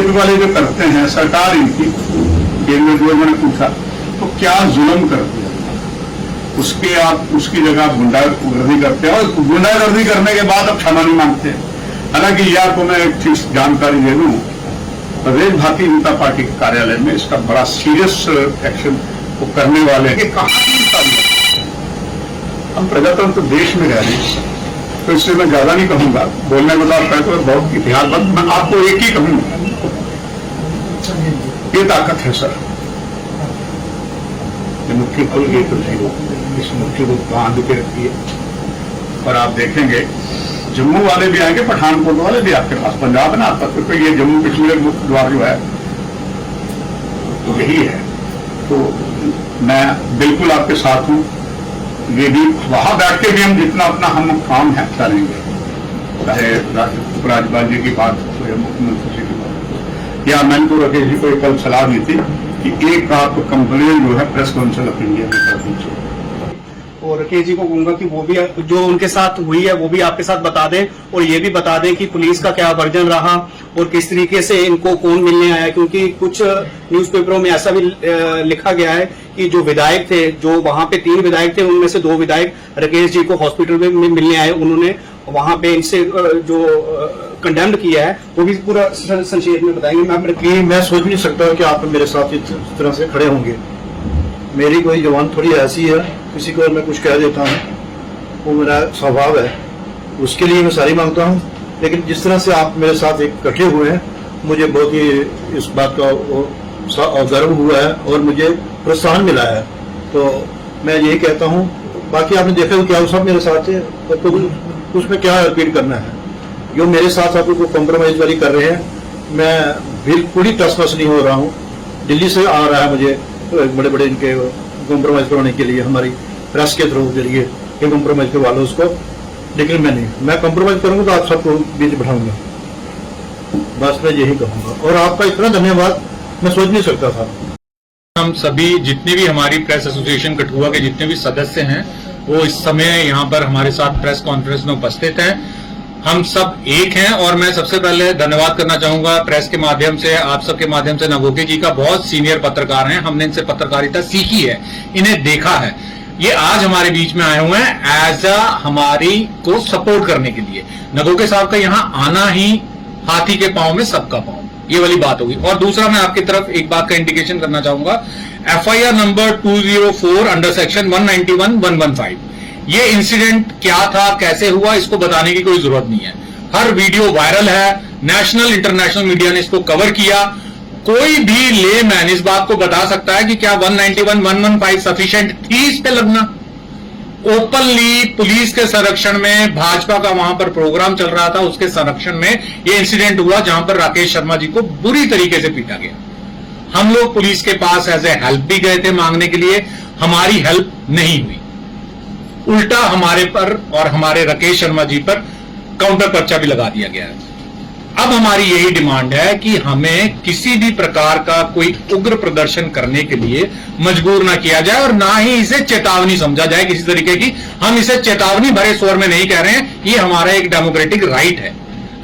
BJP वाले जो करते हैं, सरकार इनकी केंद्र जो मैंने पूछा तो क्या जुल्म करते हैं, उसके आप उसकी जगह गुंडागर्दी करते हैं और गुंडागर्दी करने के बाद अब क्षमा नहीं मांगते हैं। हालांकि यार को मैं एक चीज जानकारी दे दूं, प्रदेश भारतीय जनता पार्टी के कार्यालय में इसका बड़ा सीरियस एक्शन वो करने वाले हैं। हम प्रजातंत्र देश में रह रहे हैं, तो इससे मैं ज्यादा नहीं कहूंगा, बोलने के बाद तो बहुत इतिहास बंद। मैं आपको एक ही कहूंगा, ये ताकत है सर, ये मुट्ठी खुल गई तो इस मुट्ठी को बांध के रखिए और आप देखेंगे जम्मू वाले भी आएंगे, पठानकोट वाले भी आपके पास, पंजाब ना आता तो ये जम्मू कश्मीर मुख्य द्वार जो है तो यही है। तो मैं बिल्कुल आपके साथ हूं, ये भी वहां बैठ के भी हम जितना अपना हम काम है करेंगे, चाहे उपराज्यपाल जी की बात हो या मुख्यमंत्री जी की बात। या मैंने तो राकेश जी को कल सलाह दी थी कि एक आप कंप्लेन जो है प्रेस काउंसिल ऑफ इंडिया में कर दीजिए, और राकेश जी को कहूंगा कि वो भी जो उनके साथ हुई है वो भी आपके साथ बता दें, और ये भी बता दें कि पुलिस का क्या वर्जन रहा और किस तरीके से इनको कौन मिलने आया। क्योंकि कुछ न्यूज़पेपरों में ऐसा भी लिखा गया है कि जो विधायक थे, जो वहां पे 3 विधायक थे, उनमें से 2 विधायक राकेश जी को हॉस्पिटल में मिलने आए, उन्होंने वहां पे इनसे जो कंडेम्ड किया है वो भी पूरा संक्षेप में बताएंगे। मैं सोच नहीं सकता कि आप मेरे साथ इस तरह से खड़े होंगे। मेरी कोई जवान थोड़ी ऐसी है, किसी को मैं कुछ कह देता हूँ, वो मेरा स्वभाव है, उसके लिए मैं सारी मांगता हूँ। लेकिन जिस तरह से आप मेरे साथ इकट्ठे हुए हैं, मुझे बहुत ही इस बात का गर्व हुआ है और मुझे प्रोत्साहन मिला है। तो मैं यही कहता हूँ, बाकी आपने देखा कि क्या सब मेरे साथ है, तो उसमें क्या रिपीट करना है। जो मेरे साथ आप को कॉम्प्रोमाइज वाली कर रहे हैं, मैं बिल्कुल ही टसमस नहीं हो रहा हूँ। दिल्ली से आ रहा है मुझे बड़े बड़े इनके कॉम्प्रोमाइज करवाने के लिए, हमारी प्रेस के थ्रू के लिए कि कॉम्प्रोमाइज करवा लो उसको, लेकिन मैं नहीं, मैं कॉम्प्रोमाइज करूंगा तो आप सबको बीच बैठाऊंगा, बस मैं यही कहूंगा। और आपका इतना धन्यवाद, मैं सोच नहीं सकता था। हम सभी जितने भी हमारी प्रेस एसोसिएशन कठुआ के जितने भी सदस्य हैं, वो इस समय यहाँ पर हमारे साथ प्रेस कॉन्फ्रेंस में उपस्थित हैं। हम सब एक हैं और मैं सबसे पहले धन्यवाद करना चाहूंगा प्रेस के माध्यम से, आप सबके माध्यम से, नवोके जी का। बहुत सीनियर पत्रकार हैं, हमने इनसे पत्रकारिता सीखी है, इन्हें देखा है। ये आज हमारे बीच में आए हुए हैं एज अ हमारी को सपोर्ट करने के लिए। नवोके साहब का यहाँ आना ही हाथी के पांव में सबका पांव, ये वाली बात होगी। और दूसरा मैं आपकी तरफ एक बात का इंडिकेशन करना चाहूंगा, FIR नंबर 204 अंडर सेक्शन 191-115, ये इंसिडेंट क्या था, कैसे हुआ, इसको बताने की कोई जरूरत नहीं है। हर वीडियो वायरल है, नेशनल इंटरनेशनल मीडिया ने इसको कवर किया। कोई भी लेमैन इस बात को बता सकता है कि क्या 191-115 सफिशिएंट थी इस पे लगना। ओपनली पुलिस के संरक्षण में, भाजपा का वहां पर प्रोग्राम चल रहा था, उसके संरक्षण में ये इंसिडेंट हुआ जहां पर राकेश शर्मा जी को बुरी तरीके से पीटा गया। हम लोग पुलिस के पास एज ए हेल्प भी गए थे मांगने के लिए, हमारी हेल्प नहीं हुई, उल्टा हमारे पर और हमारे राकेश शर्मा जी पर काउंटर पर्चा भी लगा दिया गया है। अब हमारी यही डिमांड है कि हमें किसी भी प्रकार का कोई उग्र प्रदर्शन करने के लिए मजबूर ना किया जाए और ना ही इसे चेतावनी समझा जाए किसी तरीके की। हम इसे चेतावनी भरे स्वर में नहीं कह रहे हैं, ये हमारा एक डेमोक्रेटिक राइट है।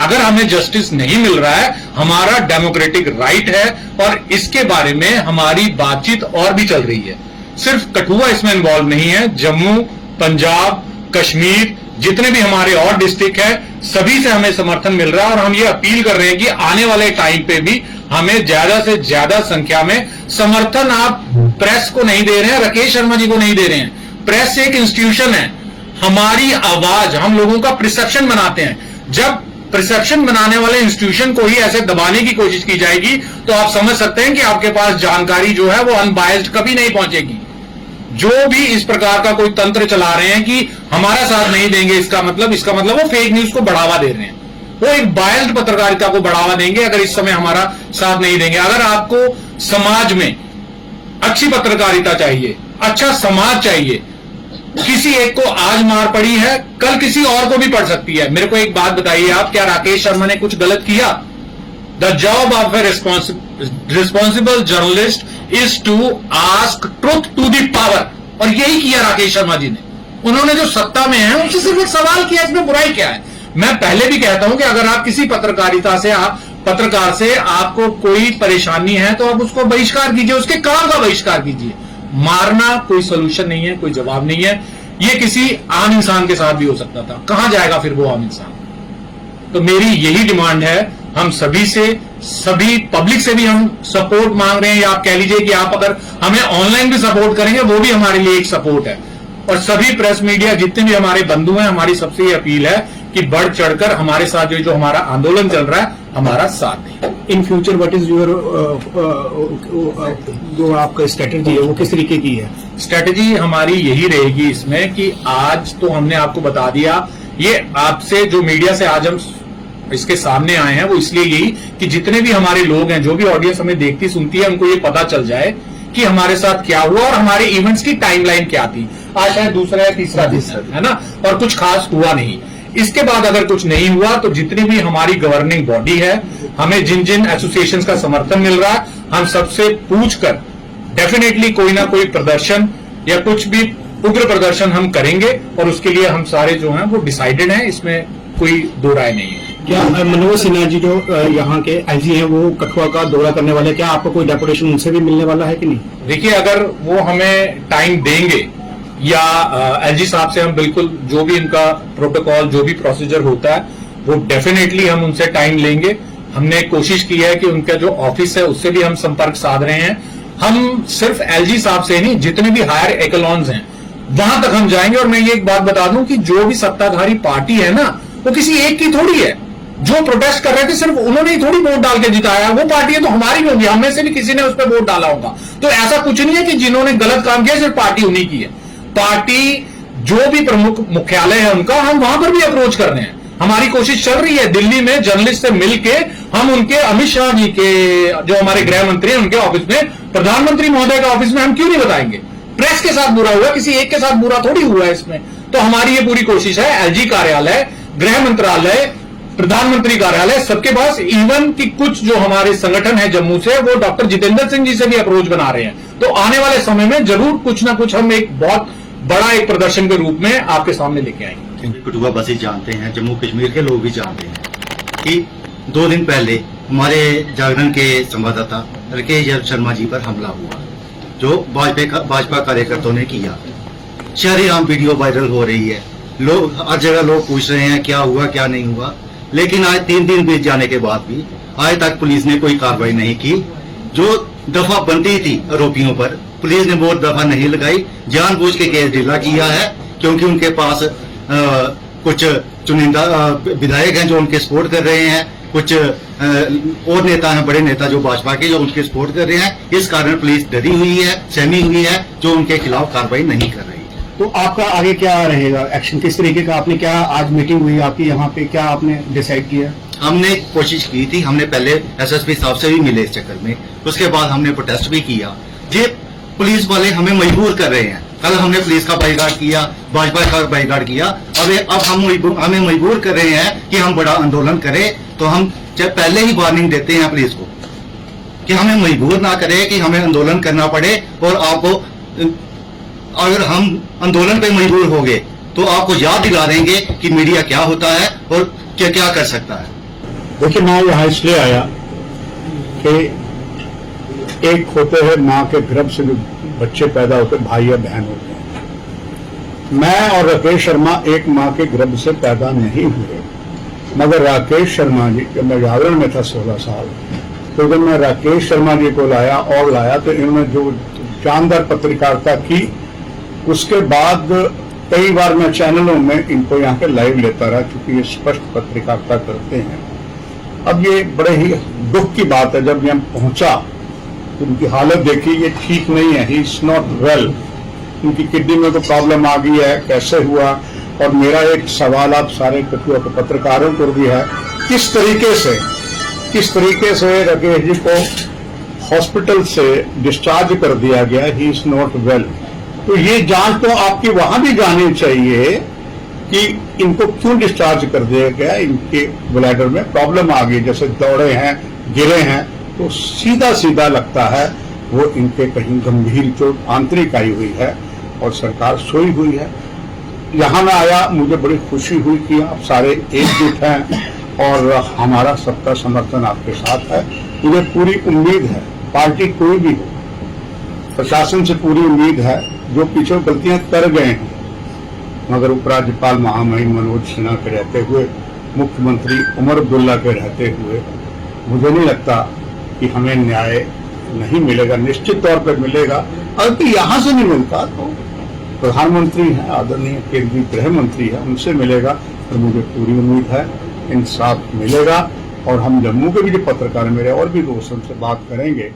अगर हमें जस्टिस नहीं मिल रहा है, हमारा डेमोक्रेटिक राइट है और इसके बारे में हमारी बातचीत और भी चल रही है। सिर्फ कठुआ इसमें इन्वॉल्व नहीं है, जम्मू, पंजाब, कश्मीर, जितने भी हमारे और डिस्ट्रिक्ट है, सभी से हमें समर्थन मिल रहा है। और हम ये अपील कर रहे हैं कि आने वाले टाइम पे भी हमें ज्यादा से ज्यादा संख्या में समर्थन आप प्रेस को नहीं दे रहे हैं, राकेश शर्मा जी को नहीं दे रहे हैं। प्रेस एक इंस्टीट्यूशन है, हमारी आवाज, हम लोगों का परसेप्शन बनाते हैं। जब परसेप्शन बनाने वाले इंस्टीट्यूशन को ही ऐसे दबाने की कोशिश की जाएगी तो आप समझ सकते हैं कि आपके पास जानकारी जो है वो अनबायस्ड कभी नहीं पहुंचेगी। जो भी इस प्रकार का कोई तंत्र चला रहे हैं कि हमारा साथ नहीं देंगे, इसका मतलब वो फेक न्यूज को बढ़ावा दे रहे हैं, वो एक बायस्ड पत्रकारिता को बढ़ावा देंगे अगर इस समय हमारा साथ नहीं देंगे। अगर आपको समाज में अच्छी पत्रकारिता चाहिए, अच्छा समाज चाहिए, किसी एक को आज मार पड़ी है, कल किसी और को भी पड़ सकती है। मेरे को एक बात बताइए आप, क्या राकेश शर्मा ने कुछ गलत किया? The job of a responsible journalist is to ask truth to the power, और यही किया राकेश शर्मा जी ने। उन्होंने जो सत्ता में है उनसे सिर्फ एक सवाल किया, इसमें बुराई क्या है? मैं पहले भी कहता हूं कि अगर आप किसी पत्रकारिता से आप पत्रकार से आपको कोई परेशानी है तो आप उसको बहिष्कार कीजिए, उसके काम का बहिष्कार कीजिए। मारना कोई सोल्यूशन नहीं है, कोई जवाब नहीं है। ये किसी आम इंसान के साथ भी हो सकता था, कहां जाएगा फिर वो आम इंसान? तो मेरी यही डिमांड है हम सभी से, सभी पब्लिक से भी हम सपोर्ट मांग रहे हैं, या आप कह लीजिए कि आप अगर हमें ऑनलाइन भी सपोर्ट करेंगे वो भी हमारे लिए एक सपोर्ट है। और सभी प्रेस मीडिया जितने भी हमारे बंधु हैं, हमारी सबसे ये अपील है कि बढ़ चढ़कर हमारे साथ जो हमारा आंदोलन चल रहा है हमारा साथ दें। In future what is your जो आपका स्ट्रेटेजी है वो किस तरीके की है? स्ट्रेटेजी हमारी यही रहेगी इसमें कि आज तो हमने आपको बता दिया, ये आपसे जो मीडिया से आज हम इसके सामने आए हैं वो इसलिए यही कि जितने भी हमारे लोग हैं, जो भी ऑडियंस हमें देखती सुनती है, उनको ये पता चल जाए कि हमारे साथ क्या हुआ और हमारे इवेंट्स की टाइमलाइन क्या थी। आज शायद दूसरा या तीसरा दिन है ना, और कुछ खास हुआ नहीं। इसके बाद अगर कुछ नहीं हुआ तो जितनी भी हमारी गवर्निंग बॉडी है, हमें जिन जिन एसोसिएशंस का समर्थन मिल रहा है, हम सबसे पूछकर डेफिनेटली कोई ना कोई प्रदर्शन या कुछ भी उग्र प्रदर्शन हम करेंगे, और उसके लिए हम सारे जो हैं वो डिसाइडेड हैं, इसमें कोई दो राय नहीं है। क्या मनोज सिन्हा जी जो यहाँ के एलजी हैं वो कठुआ का दौरा करने वाले, क्या आपको कोई डेपुटेशन उनसे भी मिलने वाला है कि नहीं? देखिए, अगर वो हमें टाइम देंगे या एलजी साहब से हम बिल्कुल जो भी इनका प्रोटोकॉल, जो भी प्रोसीजर होता है वो डेफिनेटली हम उनसे टाइम लेंगे। हमने कोशिश की है कि उनका जो ऑफिस है उससे भी हम संपर्क साध रहे हैं। हम सिर्फ एलजी साहब से नहीं, जितने भी हायर एक्लॉन्स हैं वहां तक हम जाएंगे। और मैं ये एक बात बता दूं कि जो भी सत्ताधारी पार्टी है ना, वो किसी एक की थोड़ी है। जो प्रोटेस्ट कर रहे थे सिर्फ उन्होंने ही थोड़ी वोट डाल के जिताया, वो पार्टी है तो हमारी भी होगी, हमें से भी किसी ने उस पर वोट डाला होगा। तो ऐसा कुछ नहीं है कि जिन्होंने गलत काम किया सिर्फ पार्टी उन्हीं की है। पार्टी जो भी प्रमुख मुख्यालय है उनका, हम वहां पर भी अप्रोच कर रहे हैं। हमारी कोशिश चल रही है दिल्ली में जर्नलिस्ट से मिलके हम उनके, अमित शाह जी के जो हमारे गृह मंत्री हैं, उनके ऑफिस में, प्रधानमंत्री महोदय के ऑफिस में हम क्यों नहीं बताएंगे? प्रेस के साथ बुरा हुआ, किसी एक के साथ बुरा थोड़ी हुआ है इसमें। तो हमारी ये पूरी कोशिश है, एलजी कार्यालय, गृह मंत्रालय, प्रधानमंत्री कार्यालय, सबके पास, इवन कि कुछ जो हमारे संगठन है जम्मू से, वो डॉक्टर जितेंद्र सिंह जी से भी अप्रोच बना रहे हैं। तो आने वाले समय में जरूर कुछ ना कुछ हम एक बहुत बड़ा एक प्रदर्शन के रूप में आपके सामने लेके आएंगे। कठुआ वासी जानते हैं, जम्मू कश्मीर के लोग भी जानते हैं कि 2 दिन पहले हमारे जागरण के संवाददाता राकेश शर्मा जी पर हमला हुआ, जो भाजपा कार्यकर्ताओं ने किया। शहरेआम वीडियो वायरल हो रही है, लोग हर जगह लोग पूछ रहे हैं क्या हुआ क्या नहीं हुआ। लेकिन आज 3 दिन बीत जाने के बाद भी आज तक पुलिस ने कोई कार्रवाई नहीं की। जो दफा बनती थी आरोपियों पर, पुलिस ने वो दफा नहीं लगाई, जानबूझ के केस ढीला किया है, क्योंकि उनके पास कुछ चुनिंदा विधायक हैं जो उनके सपोर्ट कर रहे हैं, कुछ और नेता हैं, बड़े नेता जो भाजपा के, जो उनके सपोर्ट कर रहे हैं। इस कारण पुलिस डरी हुई है, सहमी हुई है, जो उनके खिलाफ कार्रवाई नहीं कर रही। तो आपका आगे क्या रहेगा एक्शन, किस तरीके का? आपने क्या, आज मीटिंग हुई आपकी यहाँ पे, क्या आपने डिसाइड किया? हमने कोशिश की थी, हमने पहले एसएसपी साहब से भी मिले इस चक्कर में, उसके बाद हमने प्रोटेस्ट भी किया। ये पुलिस वाले हमें मजबूर कर रहे हैं। कल हमने पुलिस का बाइकाट किया, भाजपा का बाइकाट किया, अब हमें मजबूर कर रहे हैं कि हम बड़ा आंदोलन करें। तो हम पहले ही वार्निंग देते हैं पुलिस को कि हमें मजबूर ना करें कि हमें आंदोलन करना पड़े, और आपको अगर हम आंदोलन पे मजबूर हो गए तो आपको याद दिला देंगे कि मीडिया क्या होता है और क्या क्या कर सकता है। देखिए, मैं यहाँ इसलिए आया कि एक होते हैं माँ के गर्भ से जो बच्चे पैदा होते, भाई या बहन होते हैं। मैं और राकेश शर्मा एक माँ के गर्भ से पैदा नहीं हुए, मगर राकेश शर्मा जी, जब मैं जागरण में था 16 साल, तो जब मैं राकेश शर्मा जी को लाया तो इन्होंने जो शानदार पत्रकारिता की, उसके बाद कई बार मैं चैनलों में इनको यहाँ पे लाइव लेता रहा, क्योंकि ये स्पष्ट पत्रकारिता करते हैं। अब ये बड़े ही दुख की बात है, जब यहाँ पहुंचा तो उनकी हालत देखी, ये ठीक नहीं है, ही इज नॉट वेल, उनकी किडनी में तो प्रॉब्लम आ गई है, कैसे हुआ। और मेरा एक सवाल आप सारे कठुआ के पत्रकारों को भी है, किस तरीके से राकेश जी को हॉस्पिटल से डिस्चार्ज कर दिया गया, ही इज नॉट वेल। तो ये जांच तो आपकी वहां भी जानी चाहिए कि इनको क्यों डिस्चार्ज कर दिया गया, इनके ब्लैडर में प्रॉब्लम आ गई, जैसे दौड़े हैं, गिरे हैं, तो सीधा लगता है वो इनके कहीं गंभीर चोट आंतरिक आई हुई है और सरकार सोई हुई है। यहाँ मैं आया, मुझे बड़ी खुशी हुई कि आप सारे एकजुट हैं और हमारा सबका समर्थन आपके साथ है। मुझे पूरी उम्मीद है, पार्टी कोई भी हो, प्रशासन से पूरी उम्मीद है, जो पीछे गलतियां कर गए हैं, मगर उपराज्यपाल महामहिम मनोज सिन्हा के रहते हुए, मुख्यमंत्री उमर अब्दुल्ला के रहते हुए, मुझे नहीं लगता कि हमें न्याय नहीं मिलेगा। निश्चित तौर पर मिलेगा। अगर यहां से नहीं मिलता तो प्रधानमंत्री हैं, आदरणीय केंद्रीय गृह मंत्री है, उनसे मिलेगा। और मुझे पूरी उम्मीद है इंसाफ मिलेगा। और हम जम्मू के भी जो पत्रकार मेरे और भी दोस्तों से बात करेंगे,